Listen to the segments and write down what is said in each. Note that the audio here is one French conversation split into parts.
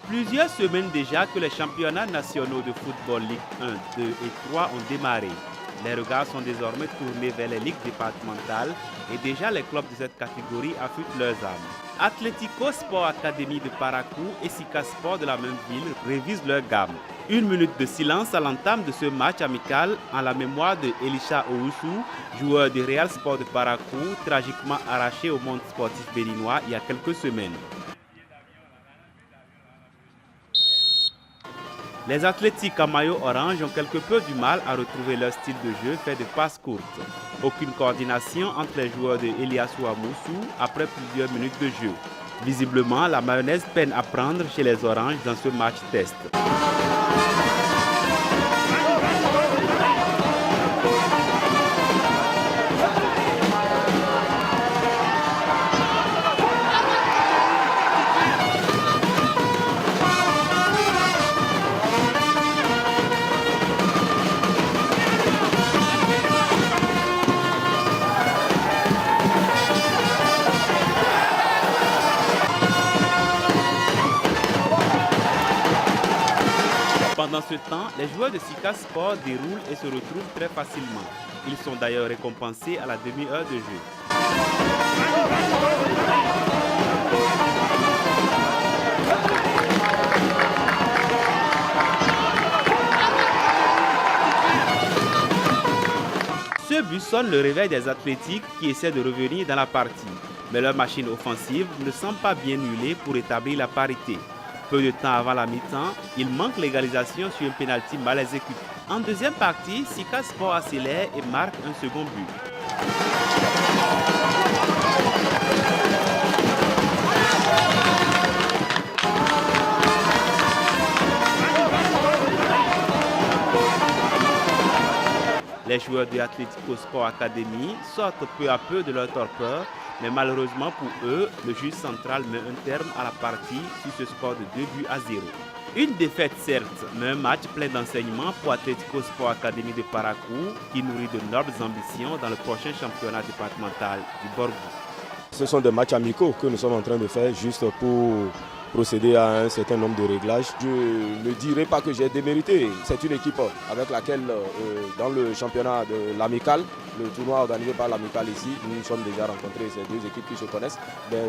Plusieurs semaines déjà que les championnats nationaux de football Ligue 1, 2 et 3 ont démarré. Les regards sont désormais tournés vers les ligues départementales et déjà les clubs de cette catégorie affûtent leurs armes. Atlético Sport Academy de Paracou et Sika Sport de la même ville révisent leur gamme. Une minute de silence à l'entame de ce match amical en la mémoire de Elisha Owusu, joueur du Real Sport de Paracou, tragiquement arraché au monde sportif béninois il y a quelques semaines. Les athlétiques à maillot orange ont quelque peu du mal à retrouver leur style de jeu fait de passes courtes. Aucune coordination entre les joueurs de Elias Ouamoussou après plusieurs minutes de jeu. Visiblement, la mayonnaise peine à prendre chez les oranges dans ce match test. Pendant ce temps, les joueurs de Sika Sport déroulent et se retrouvent très facilement. Ils sont d'ailleurs récompensés à la demi-heure de jeu. Ce but sonne le réveil des athlétiques qui essaient de revenir dans la partie. Mais leur machine offensive ne semble pas bien huilée pour établir la parité. Peu de temps avant la mi-temps, il manque l'égalisation sur un pénalty mal exécuté. En deuxième partie, Sika Sport accélère et marque un second but. Les joueurs de Atlético Sport Academy sortent peu à peu de leur torpeur, mais malheureusement pour eux, le juge central met un terme à la partie sur ce score de 2-0. Une défaite certes, mais un match plein d'enseignements pour Atlético Sport Academy de Paracou qui nourrit de nobles ambitions dans le prochain championnat départemental du Borgou. Ce sont des matchs amicaux que nous sommes en train de faire juste pour procéder à un certain nombre de réglages. Je ne dirais pas que j'ai démérité. C'est une équipe avec laquelle, dans le championnat de l'amical, le tournoi organisé par l'amical ici, nous nous sommes déjà rencontrés, ces deux équipes qui se connaissent. Mais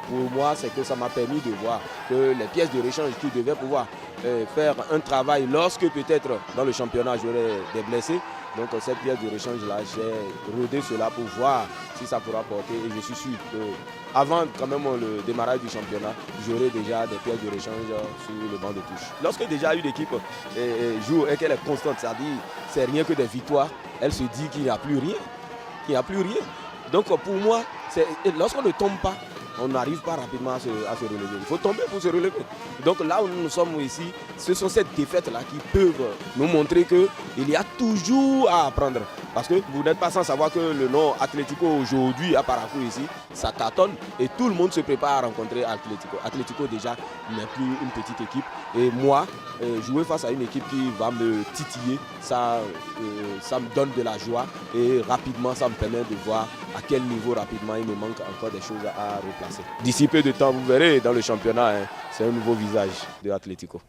pour moi, c'est que ça m'a permis de voir que les pièces de réchange qui devaient pouvoir faire un travail lorsque peut-être dans le championnat j'aurais des blessés. Donc cette pièce de rechange-là, j'ai rodé cela pour voir si ça pourra porter. Et je suis sûr qu'avant quand même le démarrage du championnat, j'aurai déjà des pièces de rechange sur le banc de touche. Lorsque déjà une équipe joue et qu'elle est constante, c'est-à-dire c'est rien que des victoires, elle se dit qu'il n'y a plus rien. Qu'il n'y a plus rien. Donc pour moi, lorsqu'on ne tombe pas, on n'arrive pas rapidement à se relever. Il faut tomber pour se relever. Donc là où nous sommes ici, ce sont ces défaites-là qui peuvent nous montrer qu'il y a toujours à apprendre. Parce que vous n'êtes pas sans savoir que le nom Atlético aujourd'hui à Paracou ici, ça cartonne et tout le monde se prépare à rencontrer Atlético. Atlético déjà n'est plus une petite équipe. Et moi, jouer face à une équipe qui va me titiller, ça me donne de la joie et rapidement ça me permet de voir à quel niveau rapidement il me manque encore des choses à replacer. D'ici peu de temps, vous verrez dans le championnat, c'est un nouveau visage de Atlético.